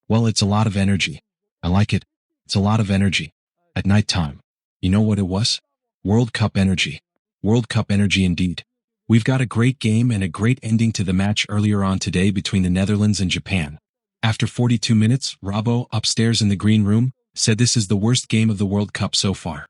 Well, it's a lot of energy. I like it. It's a lot of energy. At night time. You know what it was? World Cup energy. World Cup energy indeed. We've got a great game and a great ending to the match earlier on today between the Netherlands and Japan. After 42 minutes, Robbo, upstairs in the green room, said this is the worst game of the World Cup so far.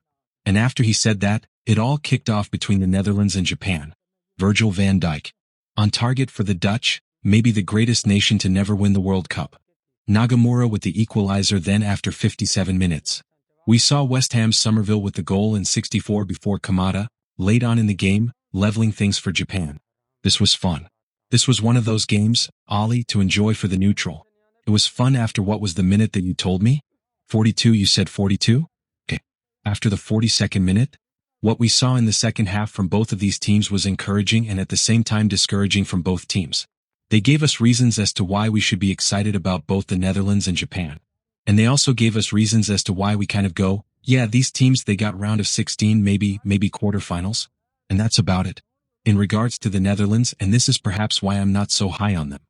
And after he said that, it all kicked off between the Netherlands and Japan. Virgil van Dijk. On target for the Dutch, maybe the greatest nation to never win the World Cup. Nagamura with the equalizer then after 57 minutes. We saw West Ham's Somerville with the goal in 64 before Kamada, late on in the game, leveling things for Japan. This was fun. This was one of those games, Ollie, to enjoy for the neutral. It was fun after what was the minute that you told me? 42, you said 42? Okay. After the 42nd minute? What we saw in the second half from both of these teams was encouraging and at the same time discouraging from both teams. They gave us reasons as to why we should be excited about both the Netherlands and Japan. And they also gave us reasons as to why we kind of go, yeah, these teams, they got round of 16, maybe quarterfinals. And that's about it. In regards to the Netherlands, and this is perhaps why I'm not so high on them.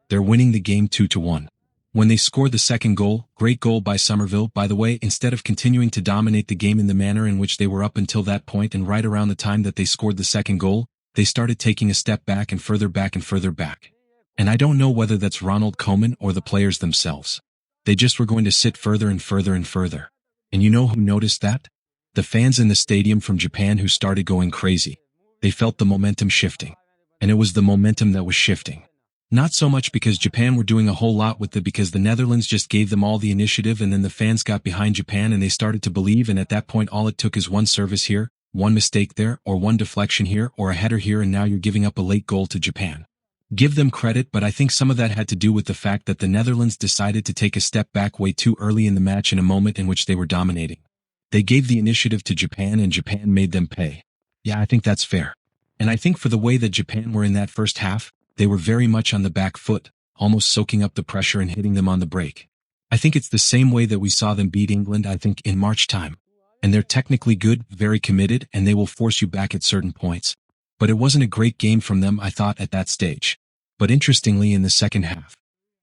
They're winning the game 2-1. When they scored the second goal, great goal by Somerville, by the way, instead of continuing to dominate the game in the manner in which they were up until that point and right around the time that they scored the second goal, they started taking a step back and further back and further back. And I don't know whether that's Ronald Koeman or the players themselves. They just were going to sit further and further and further. And you know who noticed that? The fans in the stadium from Japan who started going crazy. They felt the momentum shifting. And it was the momentum that was shifting. Not so much because Japan were doing a whole lot with it, because the Netherlands just gave them all the initiative and then the fans got behind Japan and they started to believe, and at that point all it took is one service here, one mistake there, or one deflection here, or a header here, and now you're giving up a late goal to Japan. Give them credit, but I think some of that had to do with the fact that the Netherlands decided to take a step back way too early in the match in a moment in which they were dominating. They gave the initiative to Japan and Japan made them pay. Yeah, I think that's fair. And I think for the way that Japan were in that first half, they were very much on the back foot, almost soaking up the pressure and hitting them on the break. I think it's the same way that we saw them beat England, I think, in March time. And they're technically good, very committed, and they will force you back at certain points. But it wasn't a great game from them, I thought, at that stage. But interestingly, in the second half,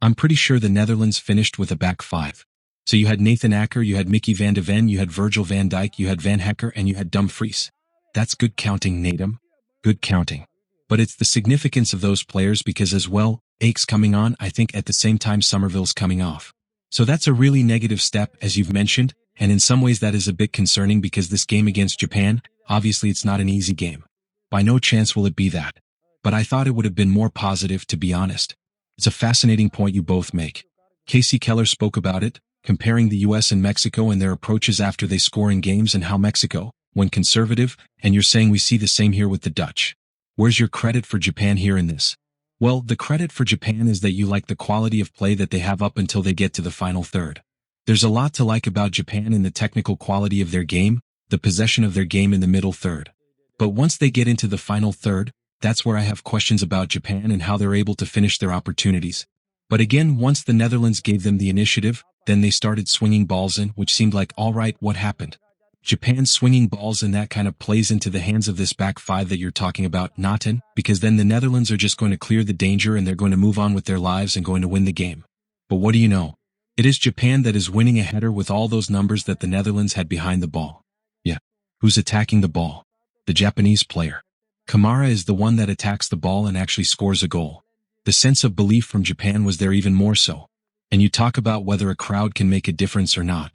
I'm pretty sure the Netherlands finished with a back five. So you had Nathan Acker, you had Mickey van de Ven, you had Virgil van Dijk, you had Van Hecker, and you had Dumfries. That's good counting, Natum. Good counting. But it's the significance of those players because as well, Ake's coming on, I think at the same time Somerville's coming off. So that's a really negative step, as you've mentioned, and in some ways that is a bit concerning because this game against Japan, obviously it's not an easy game. By no chance will it be that. But I thought it would have been more positive, to be honest. It's a fascinating point you both make. Casey Keller spoke about it, comparing the US and Mexico and their approaches after they score in games and how Mexico, when conservative, and you're saying we see the same here with the Dutch. Where's your credit for Japan here in this? Well, the credit for Japan is that you like the quality of play that they have up until they get to the final third. There's a lot to like about Japan in the technical quality of their game, the possession of their game in the middle third. But once they get into the final third, that's where I have questions about Japan and how they're able to finish their opportunities. But again, once the Netherlands gave them the initiative, then they started swinging balls in, which seemed like, all right, what happened? Japan swinging balls, and that kind of plays into the hands of this back five that you're talking about, not in, because then the Netherlands are just going to clear the danger and they're going to move on with their lives and going to win the game. But what do you know? It is Japan that is winning a header with all those numbers that the Netherlands had behind the ball. Yeah. Who's attacking the ball? The Japanese player. Kamara is the one that attacks the ball and actually scores a goal. The sense of belief from Japan was there even more so. And you talk about whether a crowd can make a difference or not.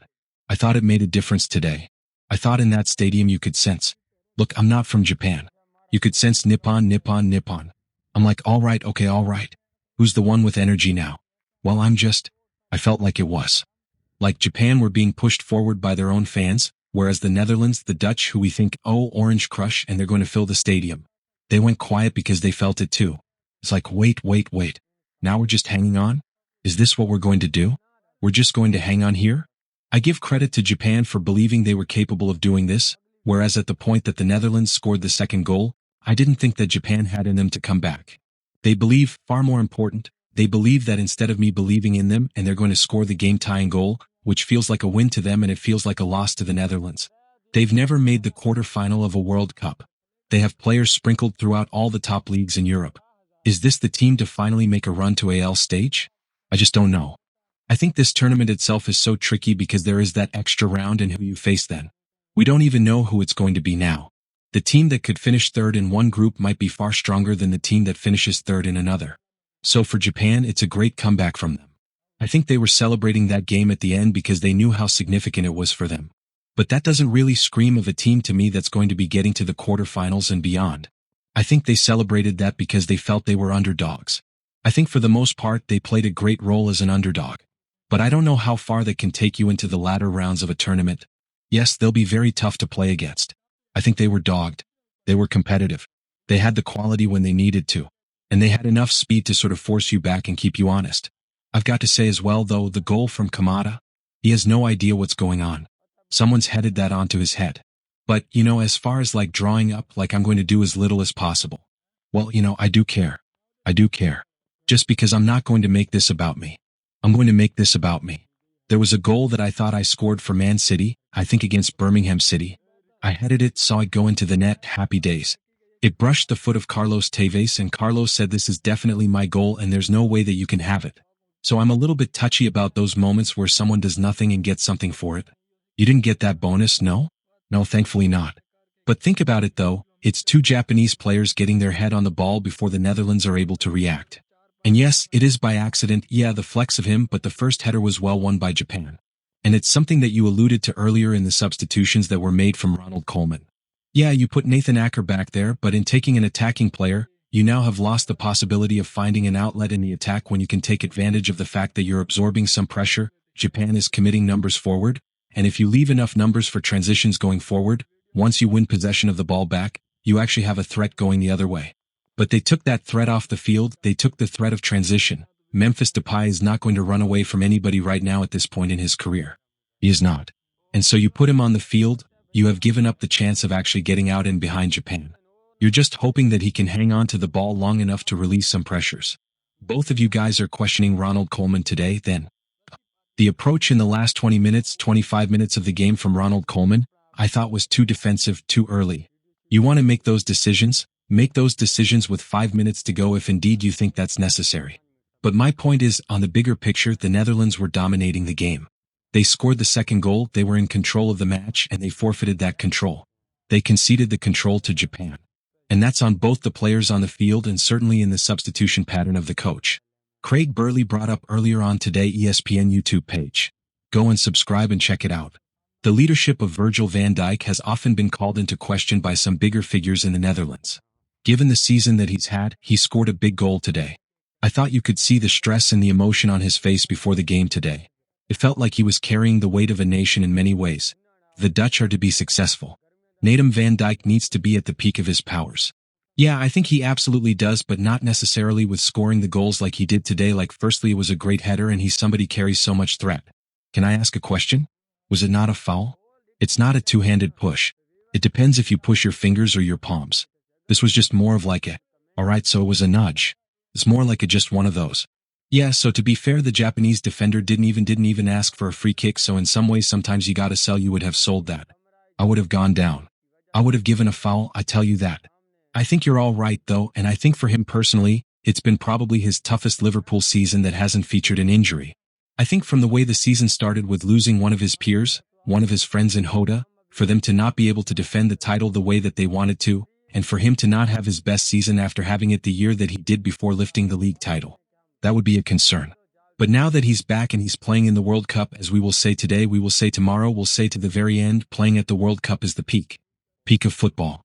I thought it made a difference today. I thought in that stadium you could sense, look, I'm not from Japan. You could sense Nippon. I'm like, all right, okay, all right. Who's the one with energy now? Well, I felt like it was. Like Japan were being pushed forward by their own fans, whereas the Netherlands, the Dutch, who we think, oh, Orange Crush, and they're going to fill the stadium. They went quiet because they felt it too. It's like, wait. Now we're just hanging on? Is this what we're going to do? We're just going to hang on here? I give credit to Japan for believing they were capable of doing this, whereas at the point that the Netherlands scored the second goal, I didn't think that Japan had in them to come back. They believe, far more important, they believe that instead of me believing in them and they're going to score the game-tying goal, which feels like a win to them and it feels like a loss to the Netherlands. They've never made the quarterfinal of a World Cup. They have players sprinkled throughout all the top leagues in Europe. Is this the team to finally make a run to AL stage? I just don't know. I think this tournament itself is so tricky because there is that extra round and who you face then. We don't even know who it's going to be now. The team that could finish third in one group might be far stronger than the team that finishes third in another. So for Japan, it's a great comeback from them. I think they were celebrating that game at the end because they knew how significant it was for them. But that doesn't really scream of a team to me that's going to be getting to the quarterfinals and beyond. I think they celebrated that because they felt they were underdogs. I think for the most part they played a great role as an underdog. But I don't know how far they can take you into the latter rounds of a tournament. Yes, they'll be very tough to play against. I think they were dogged. They were competitive. They had the quality when they needed to. And they had enough speed to sort of force you back and keep you honest. I've got to say as well though, the goal from Kamada, he has no idea what's going on. Someone's headed that onto his head. But, as far as like drawing up, like I'm going to do as little as possible. Well, I do care. I do care. Just because I'm not going to make this about me. I'm going to make this about me. There was a goal that I thought I scored for Man City, I think against Birmingham City. I headed it, saw it go into the net, happy days. It brushed the foot of Carlos Tevez and Carlos said this is definitely my goal and there's no way that you can have it. So I'm a little bit touchy about those moments where someone does nothing and gets something for it. You didn't get that bonus, no? No, thankfully not. But think about it though, it's two Japanese players getting their head on the ball before the Netherlands are able to react. And yes, it is by accident, yeah, the flex of him, but the first header was well won by Japan. And it's something that you alluded to earlier in the substitutions that were made from Ronald Koeman. Yeah, you put Nathan Acker back there, but in taking an attacking player, you now have lost the possibility of finding an outlet in the attack when you can take advantage of the fact that you're absorbing some pressure. Japan is committing numbers forward, and if you leave enough numbers for transitions going forward, once you win possession of the ball back, you actually have a threat going the other way. But they took that threat off the field, they took the threat of transition. Memphis Depay is not going to run away from anybody right now at this point in his career. He is not. And so you put him on the field, you have given up the chance of actually getting out and behind Japan. You're just hoping that he can hang on to the ball long enough to release some pressures. Both of you guys are questioning Ronald Koeman today, then. The approach in the last 20 minutes, 25 minutes of the game from Ronald Koeman, I thought was too defensive, too early. You want to make those decisions? Make those decisions with 5 minutes to go if indeed you think that's necessary. But my point is, on the bigger picture, the Netherlands were dominating the game. They scored the second goal, they were in control of the match, and they forfeited that control. They conceded the control to Japan. And that's on both the players on the field and certainly in the substitution pattern of the coach. Craig Burley brought up earlier on today ESPN YouTube page. Go and subscribe and check it out. The leadership of Virgil van Dijk has often been called into question by some bigger figures in the Netherlands. Given the season that he's had, he scored a big goal today. I thought you could see the stress and the emotion on his face before the game today. It felt like he was carrying the weight of a nation in many ways. The Dutch are to be successful. Nathan van Dijk needs to be at the peak of his powers. Yeah, I think he absolutely does, but not necessarily with scoring the goals like he did today. Like firstly, it was a great header and he's somebody carries so much threat. Can I ask a question? Was it not a foul? It's not a two-handed push. It depends if you push your fingers or your palms. This was just more of like a, alright, so it was a nudge. It's more like just one of those. Yeah, so to be fair, the Japanese defender didn't even ask for a free kick, so in some ways sometimes you gotta sell, you would have sold that. I would have gone down. I would have given a foul, I tell you that. I think you're all right though, and I think for him personally, it's been probably his toughest Liverpool season that hasn't featured an injury. I think from the way the season started with losing one of his peers, one of his friends in Hoda, for them to not be able to defend the title the way that they wanted to, and for him to not have his best season after having it the year that he did before lifting the league title. That would be a concern. But now that he's back and he's playing in the World Cup, as we will say today, we will say tomorrow, we'll say to the very end, playing at the World Cup is the peak. Peak of football.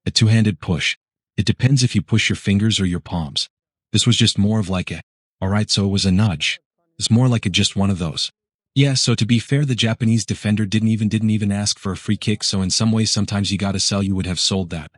A two-handed push. It depends if you push your fingers or your palms. This was just more of like a, alright, so it was a nudge. It's more like just one of those. Yeah, so to be fair, the Japanese defender didn't even ask for a free kick, so in some ways sometimes you gotta sell, you would have sold that.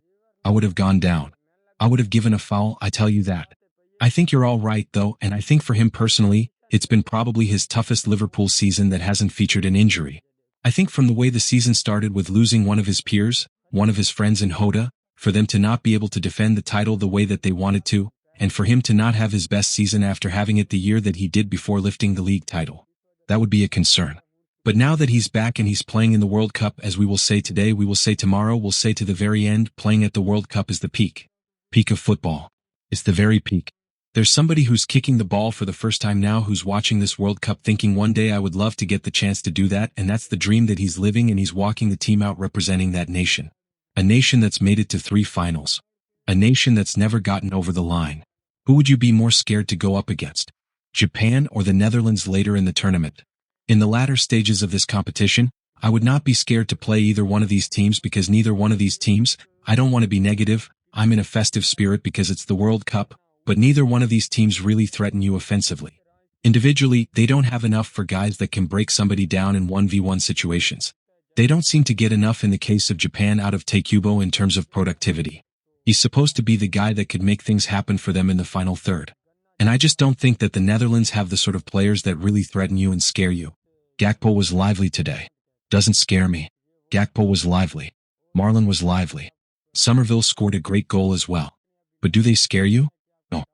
I would have gone down. I would have given a foul, I tell you that. I think you're all right though, and I think for him personally, it's been probably his toughest Liverpool season that hasn't featured an injury. I think from the way the season started with losing one of his peers, one of his friends in Hoda, for them to not be able to defend the title the way that they wanted to, and for him to not have his best season after having it the year that he did before lifting the league title. That would be a concern. But now that he's back and he's playing in the World Cup, as we will say today, we will say tomorrow, we'll say to the very end, playing at the World Cup is the peak. Peak of football. It's the very peak. There's somebody who's kicking the ball for the first time now who's watching this World Cup thinking one day I would love to get the chance to do that, and that's the dream that he's living, and he's walking the team out representing that nation. A nation that's made it to 3 finals. A nation that's never gotten over the line. Who would you be more scared to go up against? Japan or the Netherlands later in the tournament? In the latter stages of this competition, I would not be scared to play either one of these teams because neither one of these teams, I don't want to be negative, I'm in a festive spirit because it's the World Cup, but neither one of these teams really threaten you offensively. Individually, they don't have enough for guys that can break somebody down in 1v1 situations. They don't seem to get enough in the case of Japan out of Taikubo in terms of productivity. He's supposed to be the guy that could make things happen for them in the final third. And I just don't think that the Netherlands have the sort of players that really threaten you and scare you. Gakpo was lively today. Doesn't scare me. Gakpo was lively. Marlon was lively. Somerville scored a great goal as well. But do they scare you? No.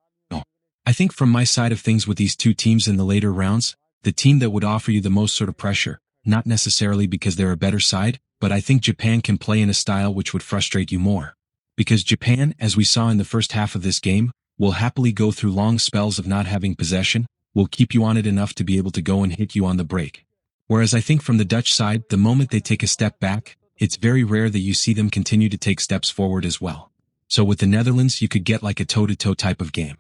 I think from my side of things with these two teams in the later rounds, the team that would offer you the most sort of pressure, not necessarily because they're a better side, but I think Japan can play in a style which would frustrate you more. Because Japan, as we saw in the first half of this game, will happily go through long spells of not having possession, will keep you on it enough to be able to go and hit you on the break. Whereas I think from the Dutch side, the moment they take a step back, it's very rare that you see them continue to take steps forward as well. So with the Netherlands, you could get like a toe-to-toe type of game.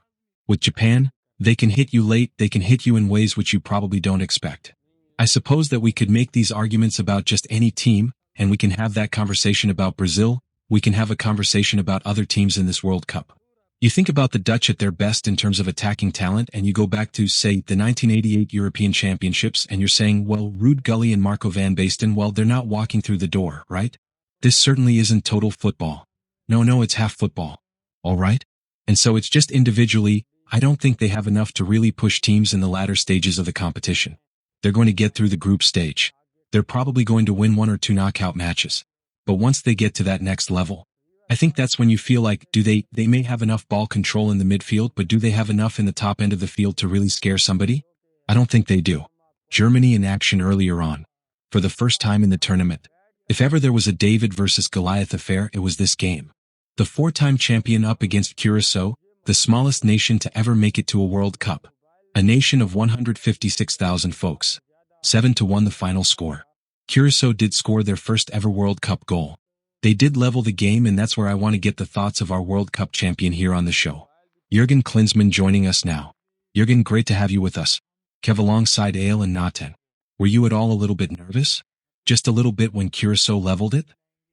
With Japan, they can hit you late, they can hit you in ways which you probably don't expect. I suppose that we could make these arguments about just any team, and we can have that conversation about Brazil, we can have a conversation about other teams in this World Cup. You think about the Dutch at their best in terms of attacking talent, and you go back to, say, the 1988 European Championships, and you're saying, well, Ruud Gullit and Marco van Basten, well, they're not walking through the door, right? This certainly isn't total football. No, it's half football. All right? And so it's just individually, I don't think they have enough to really push teams in the latter stages of the competition. They're going to get through the group stage. They're probably going to win 1 or 2 knockout matches. But once they get to that next level, I think that's when you feel like, they may have enough ball control in the midfield, but do they have enough in the top end of the field to really scare somebody? I don't think they do. Germany in action earlier on. For the first time in the tournament. If ever there was a David versus Goliath affair, it was this game. The 4-time champion up against Curacao, the smallest nation to ever make it to a World Cup. A nation of 156,000 folks. 7-1 the final score. Curacao did score their first ever World Cup goal. They did level the game, and that's where I want to get the thoughts of our World Cup champion here on the show. Jürgen Klinsmann joining us now. Jürgen, great to have you with us. Kev alongside Ale and Naten. Were you at all a little bit nervous? Just a little bit when Curacao leveled it?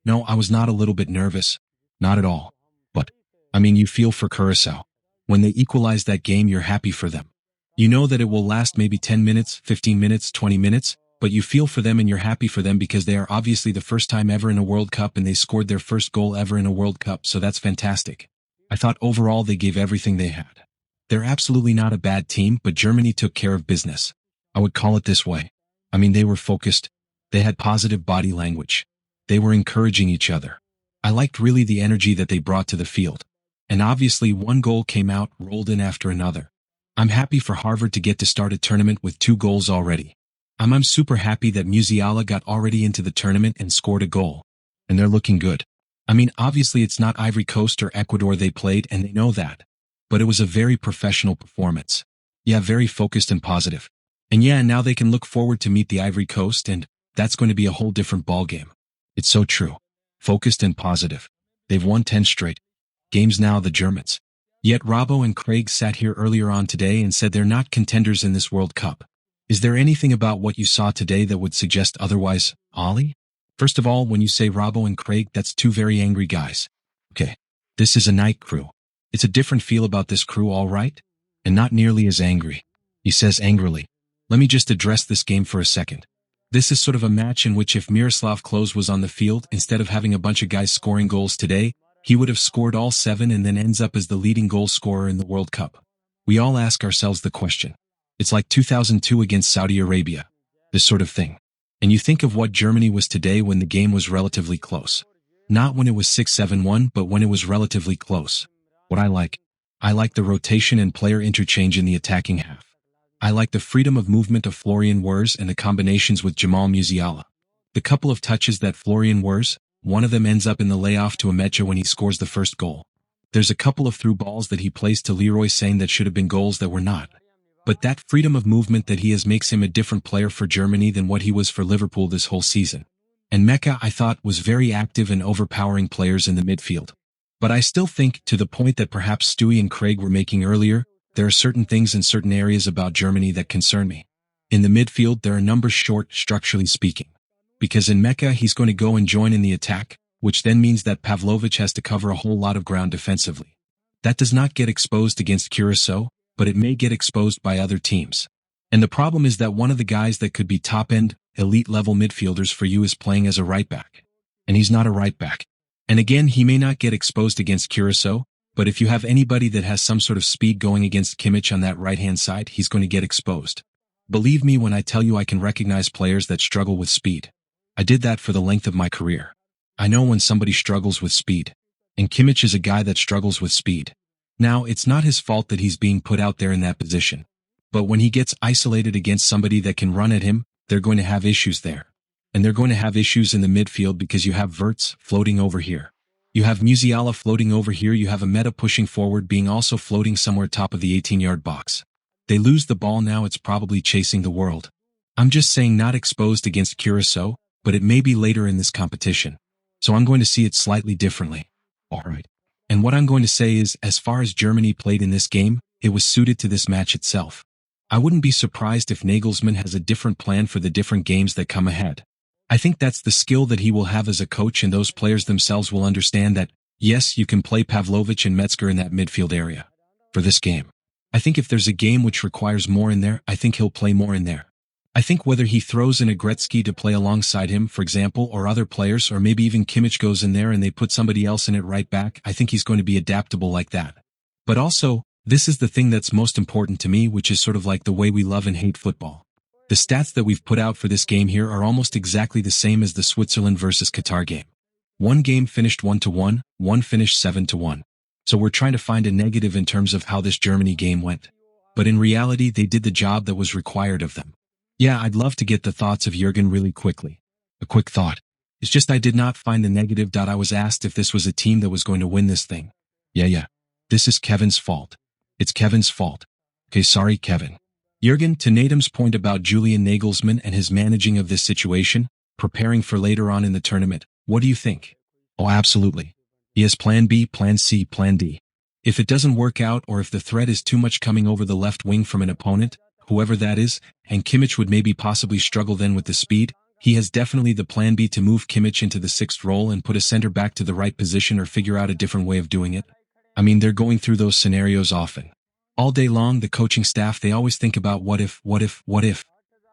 No, I was not a little bit nervous. Not at all. But, you feel for Curacao. When they equalize that game, you're happy for them. You know that it will last maybe 10 minutes, 15 minutes, 20 minutes, but you feel for them and you're happy for them because they are obviously the first time ever in a World Cup and they scored their first goal ever in a World Cup, so that's fantastic. I thought overall they gave everything they had. They're absolutely not a bad team, but Germany took care of business. I would call it this way. They were focused. They had positive body language. They were encouraging each other. I liked really the energy that they brought to the field. And obviously one goal came out, rolled in after another. I'm happy for Harvard to get to start a tournament with 2 goals already. I'm super happy that Musiala got already into the tournament and scored a goal. And they're looking good. Obviously it's not Ivory Coast or Ecuador they played, and they know that. But it was a very professional performance. Yeah, very focused and positive. And yeah, now they can look forward to meet the Ivory Coast, and that's going to be a whole different ballgame. It's so true. Focused and positive. They've won 10 straight games now, the Germans. Yet Robbo and Craig sat here earlier on today and said they're not contenders in this World Cup. Is there anything about what you saw today that would suggest otherwise, Ollie? First of all, when you say Robbo and Craig, that's 2 very angry guys. Okay, this is a night crew. It's a different feel about this crew, all right? And not nearly as angry. He says angrily. Let me just address this game for a second. This is sort of a match in which if Miroslav Klose was on the field, instead of having a bunch of guys scoring goals today, he would have scored all 7 and then ends up as the leading goal scorer in the World Cup. We all ask ourselves the question. It's like 2002 against Saudi Arabia. This sort of thing. And you think of what Germany was today when the game was relatively close. Not when it was 6-7-1, but when it was relatively close. What I like the rotation and player interchange in the attacking half. I like the freedom of movement of Florian Wirtz and the combinations with Jamal Musiala. The couple of touches that Florian Wirtz, one of them ends up in the layoff to Amecha when he scores the first goal. There's a couple of through balls that he plays to Leroy Sané that should have been goals that were not. But that freedom of movement that he has makes him a different player for Germany than what he was for Liverpool this whole season. And Mecca, I thought, was very active and overpowering players in the midfield. But I still think, to the point that perhaps Stewie and Craig were making earlier, there are certain things in certain areas about Germany that concern me. In the midfield, there are numbers short, structurally speaking. Because in Mecca, he's going to go and join in the attack, which then means that Pavlovic has to cover a whole lot of ground defensively. That does not get exposed against Curacao, but it may get exposed by other teams. And the problem is that one of the guys that could be top-end, elite-level midfielders for you is playing as a right-back. And he's not a right-back. And again, he may not get exposed against Curacao, but if you have anybody that has some sort of speed going against Kimmich on that right-hand side, he's going to get exposed. Believe me when I tell you I can recognize players that struggle with speed. I did that for the length of my career. I know when somebody struggles with speed. And Kimmich is a guy that struggles with speed. Now, it's not his fault that he's being put out there in that position. But when he gets isolated against somebody that can run at him, they're going to have issues there. And they're going to have issues in the midfield because you have Wirtz floating over here. You have Musiala floating over here. You have a Meta pushing forward being also floating somewhere top of the 18-yard box. They lose the ball now, it's probably chasing the world. I'm just saying not exposed against Curacao, but it may be later in this competition. So I'm going to see it slightly differently. Alright. And what I'm going to say is, as far as Germany played in this game, it was suited to this match itself. I wouldn't be surprised if Nagelsmann has a different plan for the different games that come ahead. I think that's the skill that he will have as a coach, and those players themselves will understand that, yes, you can play Pavlovic and Metzger in that midfield area. For this game. I think if there's a game which requires more in there, I think he'll play more in there. I think whether he throws in a Gretzky to play alongside him, for example, or other players, or maybe even Kimmich goes in there and they put somebody else in it right back, I think he's going to be adaptable like that. But also, this is the thing that's most important to me, which is sort of like the way we love and hate football. The stats that we've put out for this game here are almost exactly the same as the Switzerland versus Qatar game. One game finished 1-1, one finished 7-1. So we're trying to find a negative in terms of how this Germany game went. But in reality, they did the job that was required of them. Yeah, I'd love to get the thoughts of Jurgen really quickly. A quick thought. It's just I did not find the negative. I was asked if this was a team that was going to win this thing. Yeah. This is Kevin's fault. It's Kevin's fault. Okay, sorry, Kevin. Jurgen, to Nadim's point about Julian Nagelsmann and his managing of this situation, preparing for later on in the tournament, what do you think? Oh, absolutely. He has plan B, plan C, plan D. If it doesn't work out, or if the threat is too much coming over the left wing from an opponent, whoever that is, and Kimmich would maybe possibly struggle then with the speed, he has definitely the plan B to move Kimmich into the sixth role and put a center back to the right position or figure out a different way of doing it. I mean, they're going through those scenarios often. All day long, the coaching staff, they always think about what if.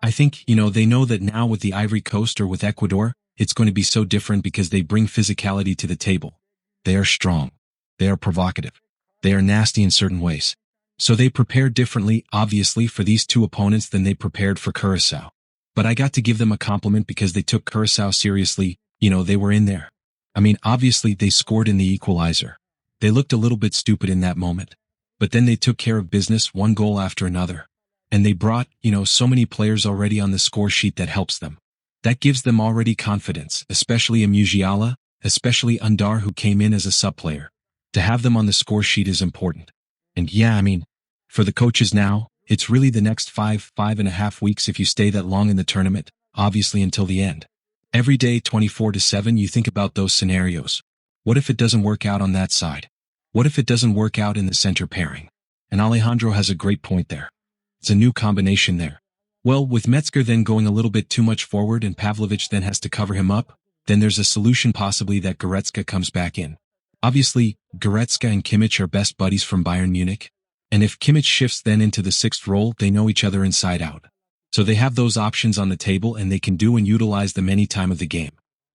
I think, they know that now with the Ivory Coast or with Ecuador, it's going to be so different because they bring physicality to the table. They are strong. They are provocative. They are nasty in certain ways. So they prepared differently, obviously, for these two opponents than they prepared for Curacao. But I got to give them a compliment because they took Curacao seriously. They were in there. I mean, obviously, they scored in the equalizer. They looked a little bit stupid in that moment. But then they took care of business, one goal after another. And they brought, so many players already on the score sheet that helps them. That gives them already confidence, especially Musiala, especially Undar, who came in as a sub-player. To have them on the score sheet is important. And yeah, I mean, for the coaches now, it's really the next 5.5 weeks if you stay that long in the tournament, obviously until the end. Every day 24/7 you think about those scenarios. What if it doesn't work out on that side? What if it doesn't work out in the center pairing? And Alejandro has a great point there. It's a new combination there. Well, with Metzger then going a little bit too much forward and Pavlovic then has to cover him up, then there's a solution possibly that Goretzka comes back in. Obviously, Goretzka and Kimmich are best buddies from Bayern Munich. And if Kimmich shifts then into the sixth role, they know each other inside out. So they have those options on the table and they can do and utilize them any time of the game.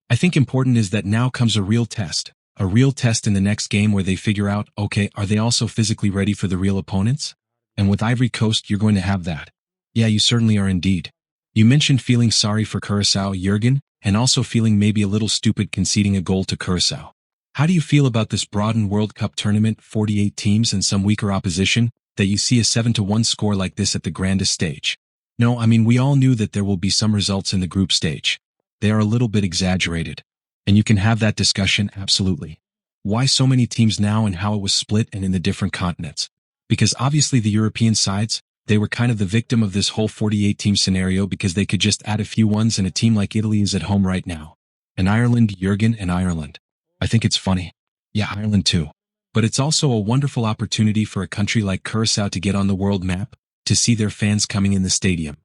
I think important is that now comes a real test in the next game where they figure out, okay, are they also physically ready for the real opponents? And with Ivory Coast, you're going to have that. Yeah, you certainly are indeed. You mentioned feeling sorry for Curacao, Jurgen, and also feeling maybe a little stupid conceding a goal to Curacao. How do you feel about this broadened World Cup tournament, 48 teams and some weaker opposition, that you see a 7-1 score like this at the grandest stage? No, I mean, we all knew that there will be some results in the group stage. They are a little bit exaggerated. And you can have that discussion, absolutely. Why so many teams now and how it was split and in the different continents? Because obviously the European sides, they were kind of the victim of this whole 48-team scenario because they could just add a few ones, and a team like Italy is at home right now. And Ireland, Jurgen, and Ireland. I think it's funny. Yeah, Ireland too. But it's also a wonderful opportunity for a country like Curaçao to get on the world map, to see their fans coming in the stadium.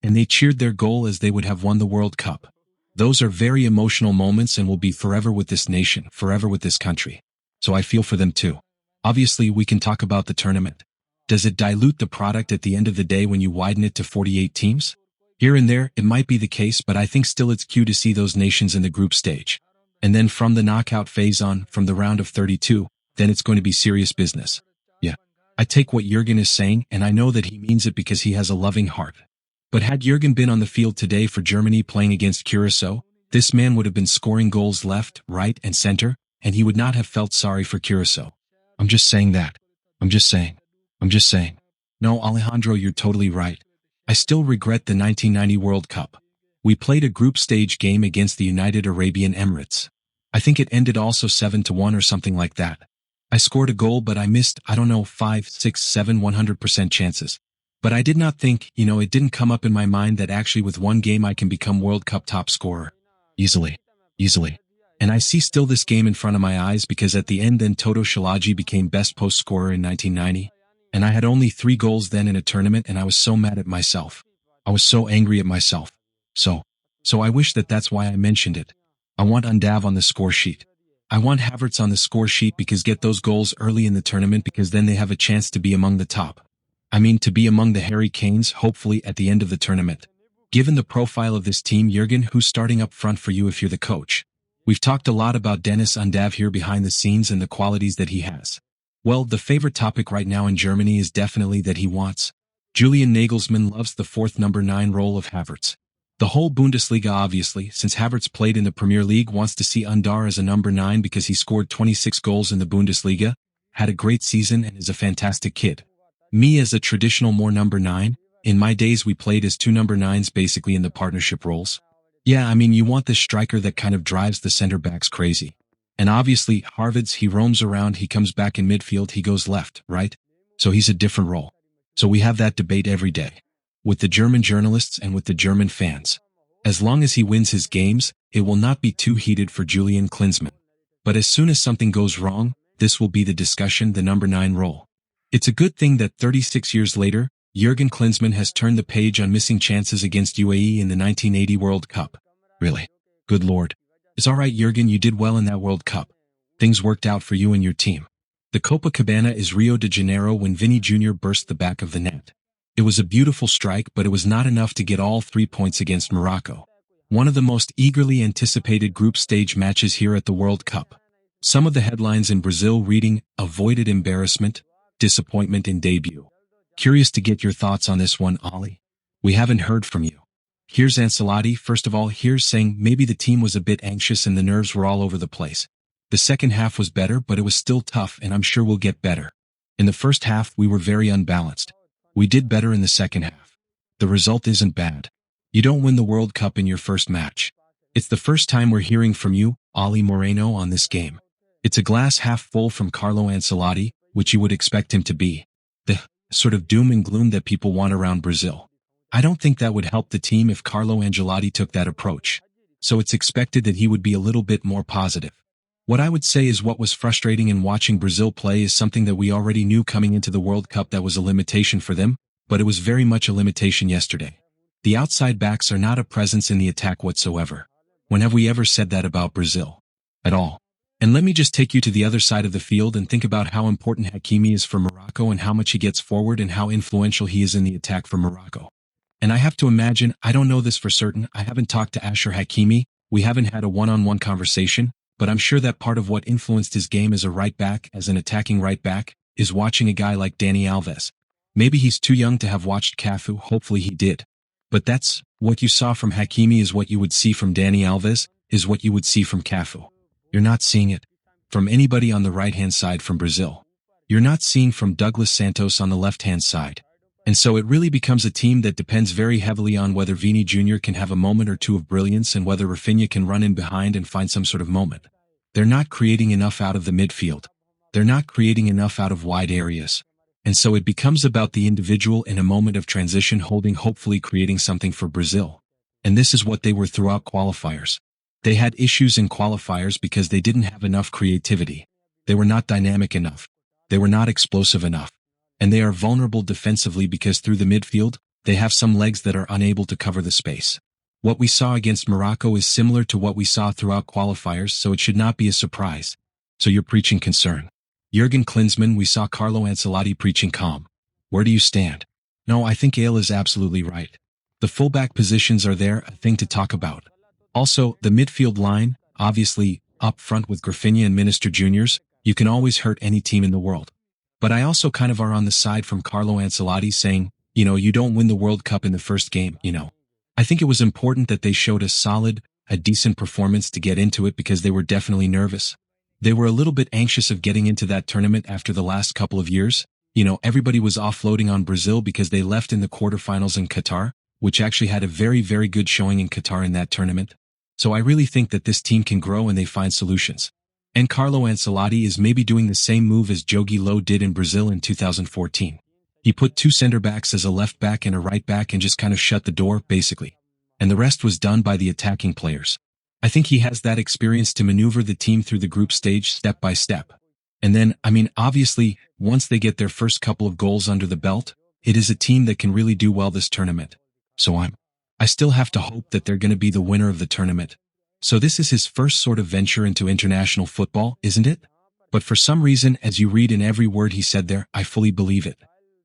And they cheered their goal as they would have won the World Cup. Those are very emotional moments and will be forever with this nation, forever with this country. So I feel for them too. Obviously, we can talk about the tournament. Does it dilute the product at the end of the day when you widen it to 48 teams? Here and there, it might be the case, but I think still it's cute to see those nations in the group stage. And then from the knockout phase on, from the round of 32, then it's going to be serious business. Yeah. I take what Jurgen is saying, and I know that he means it because he has a loving heart. But had Jurgen been on the field today for Germany playing against Curaçao, this man would have been scoring goals left, right, and center, and he would not have felt sorry for Curaçao. I'm just saying that. I'm just saying. No, Alejandro, you're totally right. I still regret the 1990 World Cup. We played a group stage game against the United Arabian Emirates. I think it ended also 7-1 or something like that. I scored a goal, but I missed, 5, 6, 7, 100% chances. But I did not think, it didn't come up in my mind that actually with one game I can become World Cup top scorer. Easily. And I see still this game in front of my eyes because at the end then Toto Shalaji became best post scorer in 1990. And I had only 3 goals then in a tournament, and I was so mad at myself. I was so angry at myself. So I wish that's why I mentioned it. I want Undav on the score sheet. I want Havertz on the score sheet because get those goals early in the tournament because then they have a chance to be among the top. To be among the Harry Kanes, hopefully at the end of the tournament. Given the profile of this team, Jurgen, who's starting up front for you if you're the coach? We've talked a lot about Dennis Undav here behind the scenes and the qualities that he has. Well, the favorite topic right now in Germany is definitely that he wants. Julian Nagelsmann loves the 4th number 9 role of Havertz. The whole Bundesliga obviously, since Havertz played in the Premier League, wants to see Undar as a number 9 because he scored 26 goals in the Bundesliga, had a great season and is a fantastic kid. Me as a traditional more number 9, in my days we played as 2 number 9s basically in the partnership roles. Yeah, you want this striker that kind of drives the center backs crazy. And obviously, Havertz, he roams around, he comes back in midfield, he goes left, right? So he's a different role. So we have that debate every day. With the German journalists and with the German fans. As long as he wins his games, it will not be too heated for Julian Klinsmann. But as soon as something goes wrong, this will be the discussion, the number 9 role. It's a good thing that 36 years later, Jurgen Klinsmann has turned the page on missing chances against UAE in the 1980 World Cup. Really? Good Lord. It's alright, Jurgen, you did well in that World Cup. Things worked out for you and your team. The Copacabana is Rio de Janeiro when Vini Jr. burst the back of the net. It was a beautiful strike, but it was not enough to get all 3 points against Morocco. One of the most eagerly anticipated group stage matches here at the World Cup. Some of the headlines in Brazil reading, avoided embarrassment, disappointment in debut. Curious to get your thoughts on this one, Ollie. We haven't heard from you. Here's Ancelotti. First of all, here's saying maybe the team was a bit anxious and the nerves were all over the place. The second half was better, but it was still tough, and I'm sure we'll get better. In the first half, we were very unbalanced. We did better in the second half. The result isn't bad. You don't win the World Cup in your first match. It's the first time we're hearing from you, Oli Moreno, on this game. It's a glass half full from Carlo Ancelotti, which you would expect him to be. The sort of doom and gloom that people want around Brazil. I don't think that would help the team if Carlo Ancelotti took that approach. So it's expected that he would be a little bit more positive. What I would say is what was frustrating in watching Brazil play is something that we already knew coming into the World Cup that was a limitation for them, but it was very much a limitation yesterday. The outside backs are not a presence in the attack whatsoever. When have we ever said that about Brazil? At all. And let me just take you to the other side of the field and think about how important Hakimi is for Morocco and how much he gets forward and how influential he is in the attack for Morocco. And I have to imagine, I don't know this for certain, I haven't talked to Ashraf Hakimi, we haven't had a one-on-one conversation, but I'm sure that part of what influenced his game as a right back, as an attacking right back, is watching a guy like Dani Alves. Maybe he's too young to have watched Cafu, hopefully he did. But that's, what you saw from Hakimi is what you would see from Dani Alves, is what you would see from Cafu. You're not seeing it from anybody on the right-hand side from Brazil. You're not seeing from Douglas Santos on the left-hand side. And so it really becomes a team that depends very heavily on whether Vini Jr. can have a moment or two of brilliance and whether Rafinha can run in behind and find some sort of moment. They're not creating enough out of the midfield. They're not creating enough out of wide areas. And so it becomes about the individual in a moment of transition hopefully creating something for Brazil. And this is what they were throughout qualifiers. They had issues in qualifiers because they didn't have enough creativity. They were not dynamic enough. They were not explosive enough. And they are vulnerable defensively because through the midfield, they have some legs that are unable to cover the space. What we saw against Morocco is similar to what we saw throughout qualifiers, so it should not be a surprise. So you're preaching concern. Jurgen Klinsmann, we saw Carlo Ancelotti preaching calm. Where do you stand? No, I think Ale is absolutely right. The fullback positions are there, a thing to talk about. Also, the midfield line, obviously, up front with Grafinha and Minister Juniors, you can always hurt any team in the world. But I also kind of are on the side from Carlo Ancelotti saying, you don't win the World Cup in the first game, I think it was important that they showed a decent performance to get into it because they were definitely nervous. They were a little bit anxious of getting into that tournament after the last couple of years. Everybody was offloading on Brazil because they left in the quarterfinals in Qatar, which actually had a very, very good showing in Qatar in that tournament. So I really think that this team can grow and they find solutions. And Carlo Ancelotti is maybe doing the same move as Jogi Löw did in Brazil in 2014. He put 2 center-backs as a left back and a right back and just kind of shut the door, basically. And the rest was done by the attacking players. I think he has that experience to maneuver the team through the group stage step by step. And then, obviously, once they get their first couple of goals under the belt, it is a team that can really do well this tournament. So I still have to hope that they're going to be the winner of the tournament. So this is his first sort of venture into international football, isn't it? But for some reason, as you read in every word he said there, I fully believe it.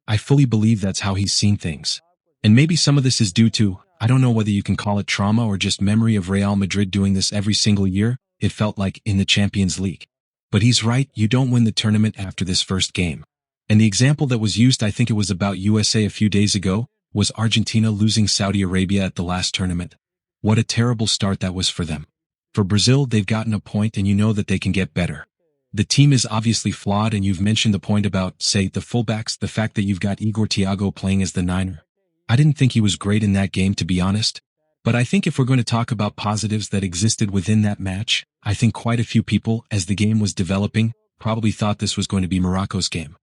I fully believe that's how he's seen things. And maybe some of this is due to, I don't know whether you can call it trauma or just memory of Real Madrid doing this every single year, it felt like in the Champions League. But he's right, you don't win the tournament after this first game. And the example that was used, I think it was about USA a few days ago, was Argentina losing Saudi Arabia at the last tournament. What a terrible start that was for them. For Brazil, they've gotten a point and you know that they can get better. The team is obviously flawed and you've mentioned the point about, say, the fullbacks, the fact that you've got Igor Thiago playing as the niner. I didn't think he was great in that game, to be honest. But I think if we're going to talk about positives that existed within that match, I think quite a few people, as the game was developing, probably thought this was going to be Morocco's game.